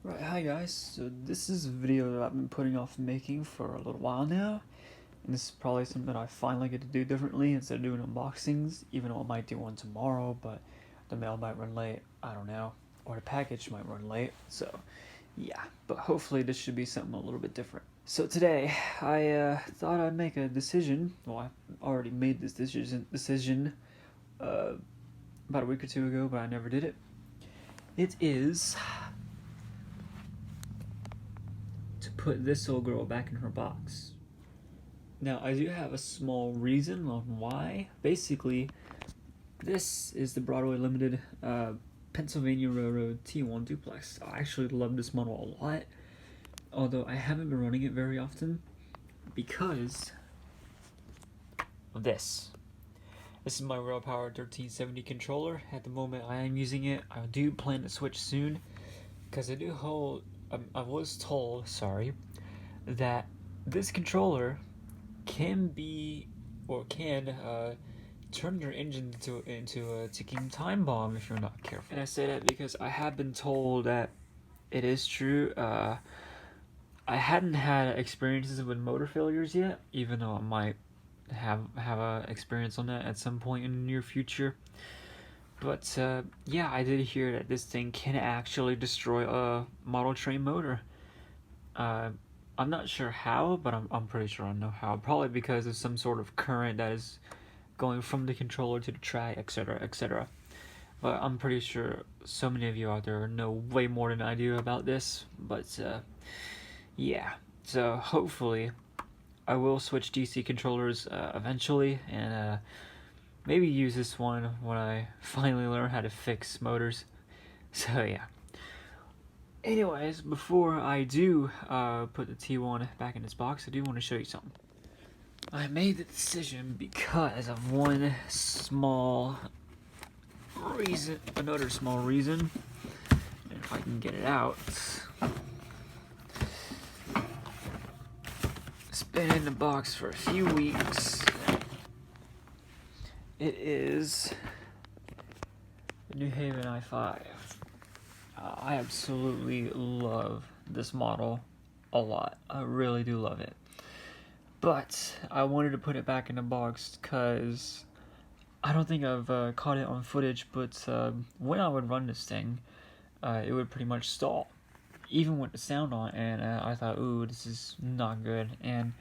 Right, hi guys. So this is a video that I've been putting off making for a little while now, and this is probably something that I finally get to do differently instead of doing unboxings, even though I might do one tomorrow, but the mail might run late, I don't know, or the package might run late, so yeah, but hopefully this should be something a little bit different. So today, I thought I'd make a decision. Well, I already made this decision about a week or two ago, but I never did it. It is to put this old girl back in her box. Now, I do have a small reason on why. Basically, this is the Broadway Limited Pennsylvania Railroad T1 Duplex. I actually love this model a lot, although I haven't been running it very often because of this. This is my Rail Power 1370 controller. At the moment, I am using it. I do plan to switch soon because I was told, that this controller can turn your engine into a ticking time bomb if you're not careful. And I say that because I have been told that it is true. I hadn't had experiences with motor failures yet, even though I might have a experience on that at some point in the near future. But yeah, I did hear that this thing can actually destroy a model train motor. I'm not sure how, but I'm pretty sure I know how. Probably because of some sort of current that is going from the controller to the track, etc., etc. But I'm pretty sure so many of you out there know way more than I do about this. But yeah, so hopefully I will switch DC controllers eventually, and maybe use this one when I finally learn how to fix motors. So yeah. Anyways, before I do put the T1 back in its box, I do want to show you something. I made the decision because of one small reason, another small reason, and if I can get it out. It's been in the box for a few weeks. It is the New Haven i5. I absolutely love this model a lot. I really do love it. But I wanted to put it back in the box because I don't think I've caught it on footage, but when I would run this thing, it would pretty much stall, even with the sound on, and I thought, ooh, this is not good. And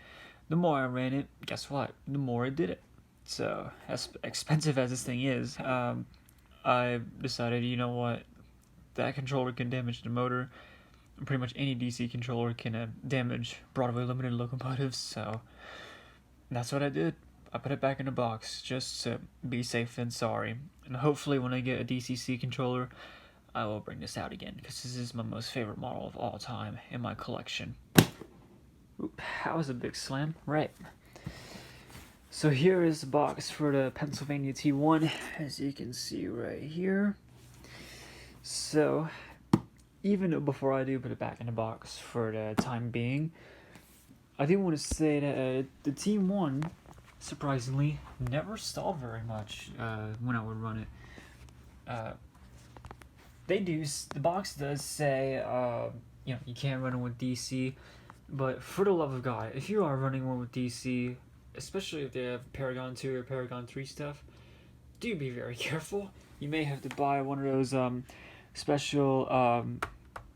the more I ran it, guess what? The more it did it. So, as expensive as this thing is, I decided, you know what? That controller can damage the motor. Pretty much any DC controller can damage Broadway Limited locomotives, so that's what I did. I put it back in the box just to be safe than sorry. And hopefully when I get a DCC controller, I will bring this out again, because this is my most favorite model of all time in my collection. Oop, that was a big slam. Right. So here is the box for the Pennsylvania T1, as you can see right here. So, even before I do put it back in the box for the time being, I do want to say that the T1, surprisingly, never stalled very much when I would run it. The box does say, you can't run it with DC, but for the love of God, if you are running one with DC, especially if they have Paragon 2 or Paragon 3 stuff, do be very careful. You may have to buy one of those special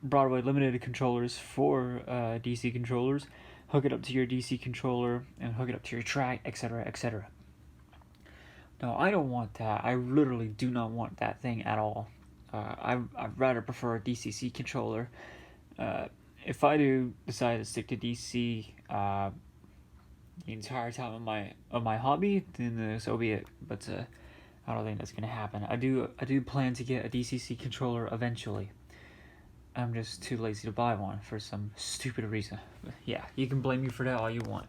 Broadway Limited controllers for DC controllers, hook it up to your DC controller, and hook it up to your track, etc., etc. No, I don't want that. I literally do not want that thing at all. I'd rather prefer a DCC controller. If I do decide to stick to DC the entire time of my hobby, then so be it. But I don't think that's gonna happen. I do plan to get a DCC controller eventually. I'm just too lazy to buy one for some stupid reason. Yeah, you can blame me for that all you want.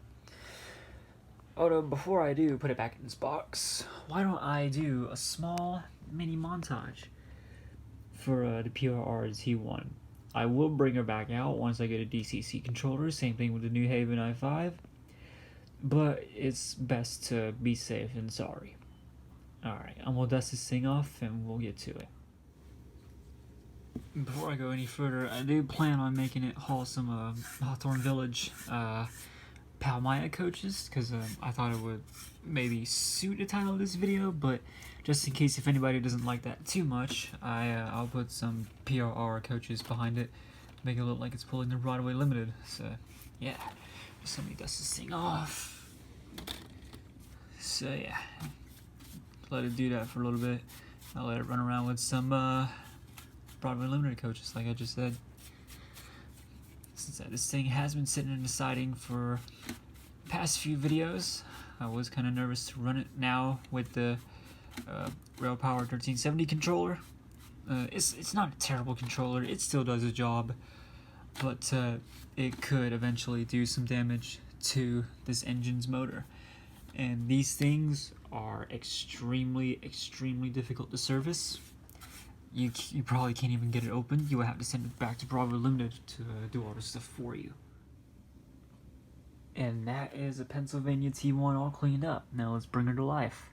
Although, before I do put it back in this box, why don't I do a small mini montage for the PRR T1. I will bring her back out once I get a DCC controller, same thing with the New Haven i5, but it's best to be safe than sorry. Alright, and we'll dust this thing off and we'll get to it. before I go any further, I do plan on making it haul some Hawthorne Village Palmaya coaches, because I thought it would maybe suit the title of this video, but just in case if anybody doesn't like that too much, I'll put some PRR coaches behind it, make it look like it's pulling the Broadway Limited. So yeah, just let me dust this thing off. So yeah, let it do that for a little bit. I'll let it run around with some Broadway Limited coaches, like I just said. Since this thing has been sitting in the siding for the past few videos, I was kind of nervous to run it now with the Rail Power 1370 controller. It's not a terrible controller, it still does a job, but it could eventually do some damage to this engine's motor. And these things are extremely difficult to service. You probably can't even get it open. You would have to send it back to Broadway Limited to do all this stuff for you. And that is a Pennsylvania T1 all cleaned up. Now let's bring her to life.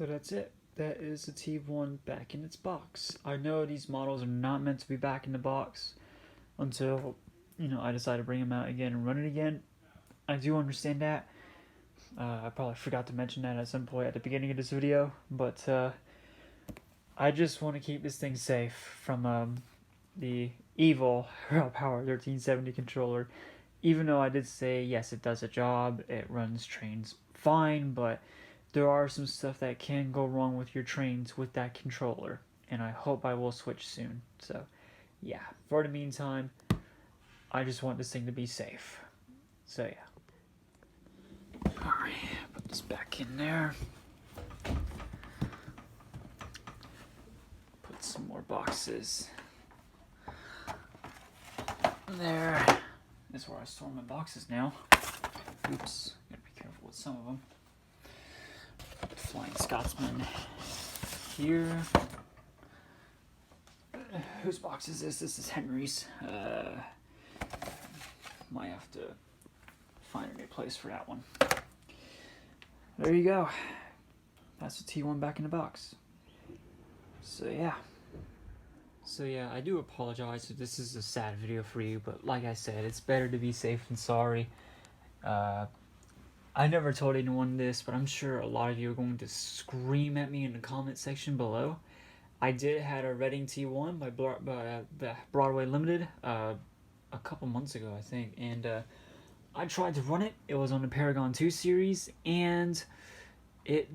So that's it. That is the T1 back in its box. I know these models are not meant to be back in the box until, I decide to bring them out again and run it again. I do understand that. I probably forgot to mention that at some point at the beginning of this video, but I just want to keep this thing safe from the evil Rail Power 1370 controller. Even though I did say, yes, it does a job, it runs trains fine, but there are some stuff that can go wrong with your trains with that controller, and I hope I will switch soon. So, yeah, for the meantime, I just want this thing to be safe. So, yeah. Alright, put this back in there. Put some more boxes there. This is where I store my boxes now. Oops, gotta be careful with some of them. Flying Scotsman here. Whose box is this? This is Henry's. Might have to find a new place for that one. There you go. That's the T1 back in the box. So yeah, I do apologize if this is a sad video for you, but like I said, it's better to be safe than sorry. I never told anyone this, but I'm sure a lot of you are going to scream at me in the comment section below. I did had a Reading T1 by Broadway Limited a couple months ago, I think, and I tried to run it. It was on the Paragon 2 series, and it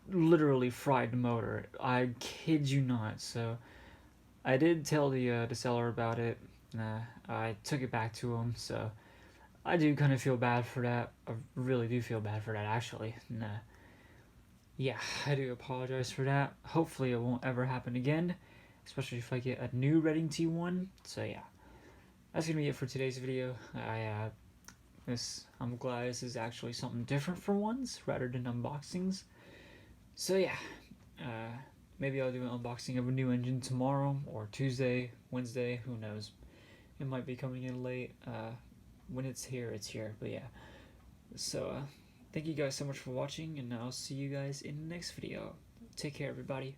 literally fried the motor. I kid you not. So I did tell the seller about it. I took it back to him, so I do kind of feel bad for that. I really do feel bad for that, actually. Yeah, I do apologize for that. Hopefully it won't ever happen again, especially if I get a new Reading T1. So yeah, that's gonna be it for today's video. I'm glad this is actually something different for once, rather than unboxings. So yeah, maybe I'll do an unboxing of a new engine tomorrow, or Tuesday, Wednesday, who knows. It might be coming in late. When it's here, but yeah. So, thank you guys so much for watching, and I'll see you guys in the next video. Take care, everybody.